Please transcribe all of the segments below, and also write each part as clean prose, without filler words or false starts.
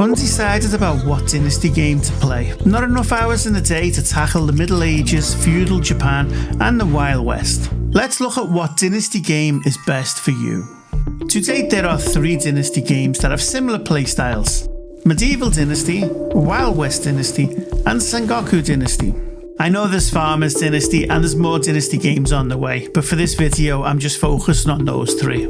Undecided about what Dynasty game to play. Not enough hours in the day to tackle the Middle Ages, feudal Japan and the Wild West. Let's look at what Dynasty game is best for you. To date, there are 3 Dynasty games that have similar playstyles: Medieval Dynasty, Wild West Dynasty and Sengoku Dynasty. I know there's Farmers Dynasty and there's more Dynasty games on the way, but for this video I'm just focusing on those 3.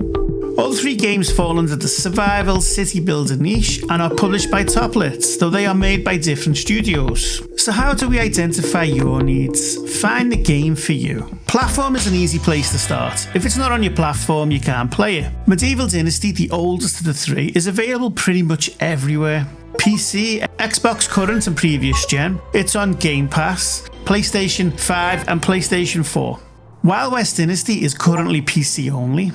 All 3 games fall under the survival city builder niche and are published by Toplets, though they are made by different studios. So how do we identify your needs? Find the game for you. Platform is an easy place to start. If it's not on your platform, you can't play it. Medieval Dynasty, the oldest of the 3, is available pretty much everywhere. PC, Xbox current and previous gen. It's on Game Pass, PlayStation 5 and PlayStation 4. Wild West Dynasty is currently PC only.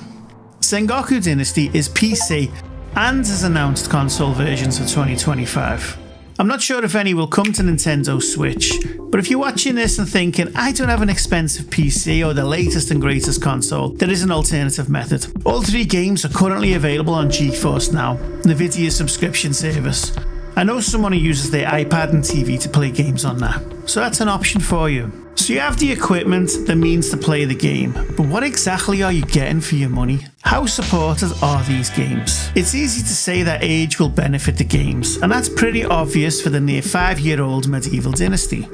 Sengoku Dynasty is PC and has announced console versions for 2025. I'm not sure if any will come to Nintendo Switch, but if you're watching this and thinking, I don't have an expensive PC or the latest and greatest console, there is an alternative method. All 3 games are currently available on GeForce Now, Nvidia's subscription service. I know someone who uses their iPad and TV to play games on that, so that's an option for you. So you have the equipment, the means to play the game, but what exactly are you getting for your money? How supported are these games? It's easy to say that age will benefit the games, and that's pretty obvious for the near 5-year-old Medieval Dynasty.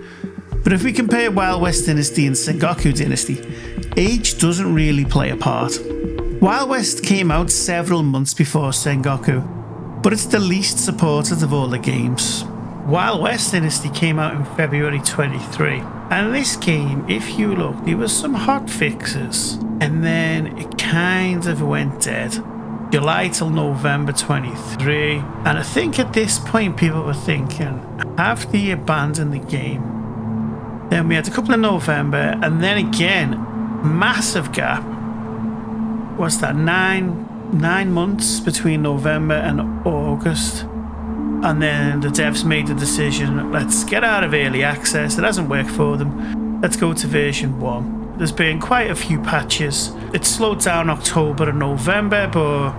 But if we compare Wild West Dynasty and Sengoku Dynasty, age doesn't really play a part. Wild West came out several months before Sengoku, but it's the least supported of all the games. Wild West Dynasty came out in February 23, and this game, if you look, there was some hot fixes, and then it kind of went dead. July till November 23, and I think at this point people were thinking, have they abandoned the game? Then we had a couple in November, and then again, massive gap. What's that, 9 months between November and August? And then the devs made the decision, let's get out of early access. It hasn't worked for them. Let's go to version 1. There's been quite a few patches. It slowed down October and November, but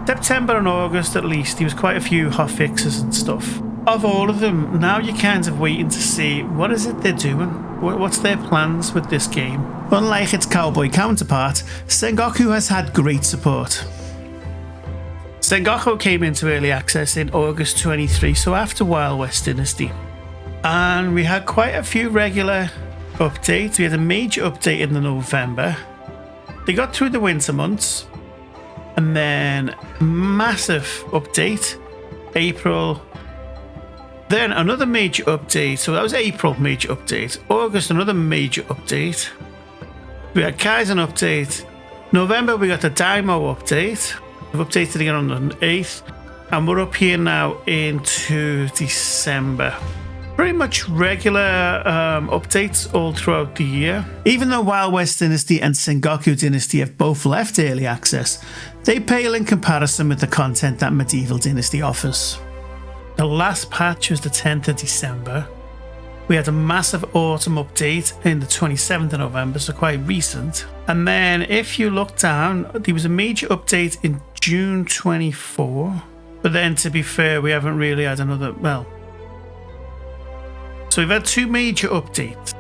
September and August at least, there was quite a few hot fixes and stuff. Of all of them, now you're kind of waiting to see what is it they're doing. What's their plans with this game? Unlike its Cowboy counterpart, Sengoku has had great support. Sengoku came into early access in August 23, so after Wild West Dynasty. And we had quite a few regular updates. We had a major update in the November. They got through the winter months. And then massive update, April. Then another major update. So that was April, major update. August, another major update. We had Kaizen update. November, we got the Daimo update. We've updated again on the 8th, and we're up here now into December. Pretty much regular updates all throughout the year. Even though Wild West Dynasty and Sengoku Dynasty have both left early access, they pale in comparison with the content that Medieval Dynasty offers. The last patch was the 10th of December. We had a massive autumn update in the 27th of November, so quite recent. And then if you look down, there was a major update in June 24. But then to be fair, we haven't really had another, so we've had 2 major updates,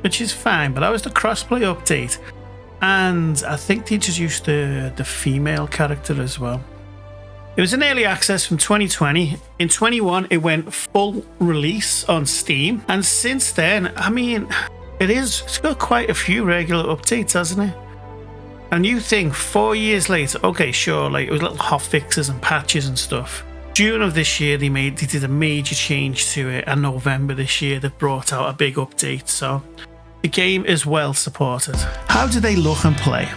which is fine, but that was the crossplay update. And I think they introduced the female character as well. It was in early access from 2020. In 21, it went full release on Steam. And since then, I mean, it's got quite a few regular updates, hasn't it? And you think 4 years later, okay, sure, like it was little hot fixes and patches and stuff. June of this year, they did a major change to it. And November this year, they've brought out a big update. So the game is well supported. How do they look and play?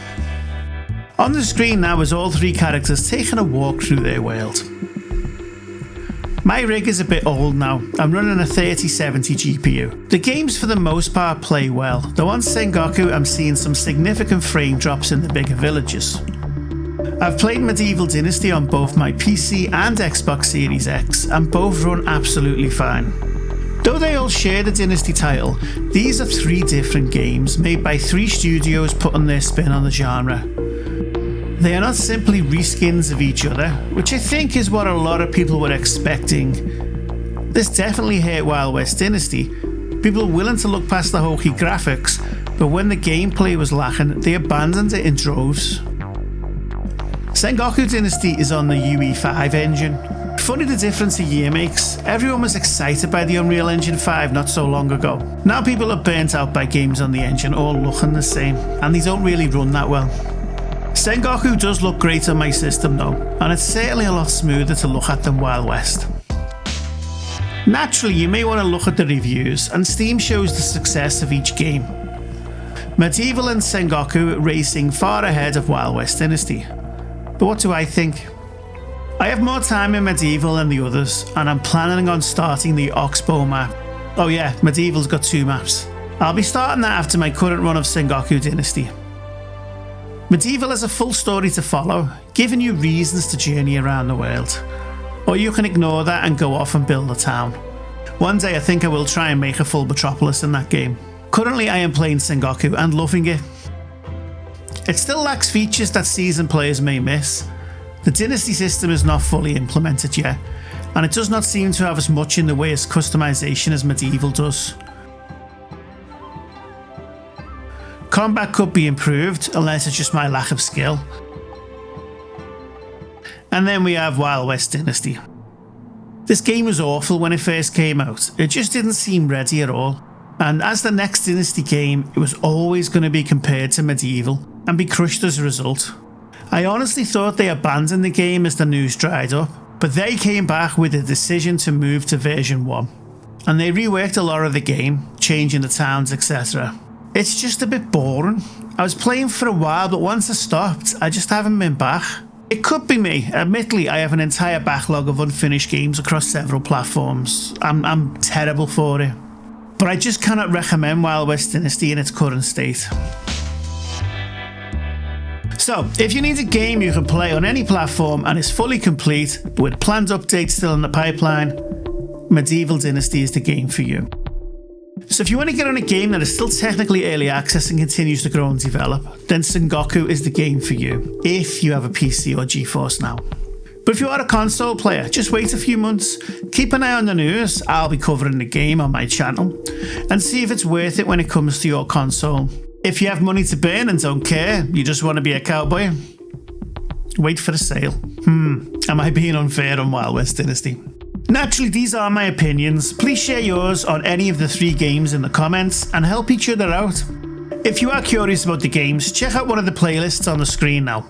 On the screen now is all 3 characters taking a walk through their world. My rig is a bit old now. I'm running a 3070 GPU. The games for the most part play well, though on Sengoku I'm seeing some significant frame drops in the bigger villages. I've played Medieval Dynasty on both my PC and Xbox Series X, and both run absolutely fine. Though they all share the Dynasty title, these are 3 different games made by 3 studios putting their spin on the genre. They are not simply reskins of each other, which I think is what a lot of people were expecting. This definitely hurt Wild West Dynasty. People were willing to look past the hokey graphics, but when the gameplay was lacking, they abandoned it in droves. Sengoku Dynasty is on the UE5 engine. Funny the difference a year makes. Everyone was excited by the Unreal Engine 5 not so long ago. Now people are burnt out by games on the engine all looking the same, and they don't really run that well. Sengoku does look great on my system though, and it's certainly a lot smoother to look at than Wild West. Naturally, you may want to look at the reviews, and Steam shows the success of each game. Medieval and Sengoku racing far ahead of Wild West Dynasty. But what do I think? I have more time in Medieval than the others, and I'm planning on starting the Oxbow map. Oh yeah, Medieval's got 2 maps. I'll be starting that after my current run of Sengoku Dynasty. Medieval has a full story to follow, giving you reasons to journey around the world. Or you can ignore that and go off and build a town. One day I think I will try and make a full metropolis in that game. Currently I am playing Sengoku and loving it. It still lacks features that seasoned players may miss. The Dynasty system is not fully implemented yet, and it does not seem to have as much in the way of customization as Medieval does. Combat could be improved, unless it's just my lack of skill. And then we have Wild West Dynasty. This game was awful when it first came out. It just didn't seem ready at all. And as the next Dynasty game, it was always going to be compared to Medieval and be crushed as a result. I honestly thought they abandoned the game as the news dried up, but they came back with a decision to move to version 1. And they reworked a lot of the game, changing the towns, etc. It's just a bit boring. I was playing for a while, but once I stopped, I just haven't been back. It could be me. Admittedly, I have an entire backlog of unfinished games across several platforms. I'm terrible for it. But I just cannot recommend Wild West Dynasty in its current state. So, if you need a game you can play on any platform and is fully complete, but with planned updates still in the pipeline, Medieval Dynasty is the game for you. So if you want to get on a game that is still technically early access and continues to grow and develop, then Sengoku is the game for you, if you have a PC or GeForce Now. But if you are a console player, just wait a few months, keep an eye on the news, I'll be covering the game on my channel, and see if it's worth it when it comes to your console. If you have money to burn and don't care, you just want to be a cowboy, wait for the sale. Am I being unfair on Wild West Dynasty? Naturally, these are my opinions. Please share yours on any of the 3 games in the comments and help each other out. If you are curious about the games, check out one of the playlists on the screen now.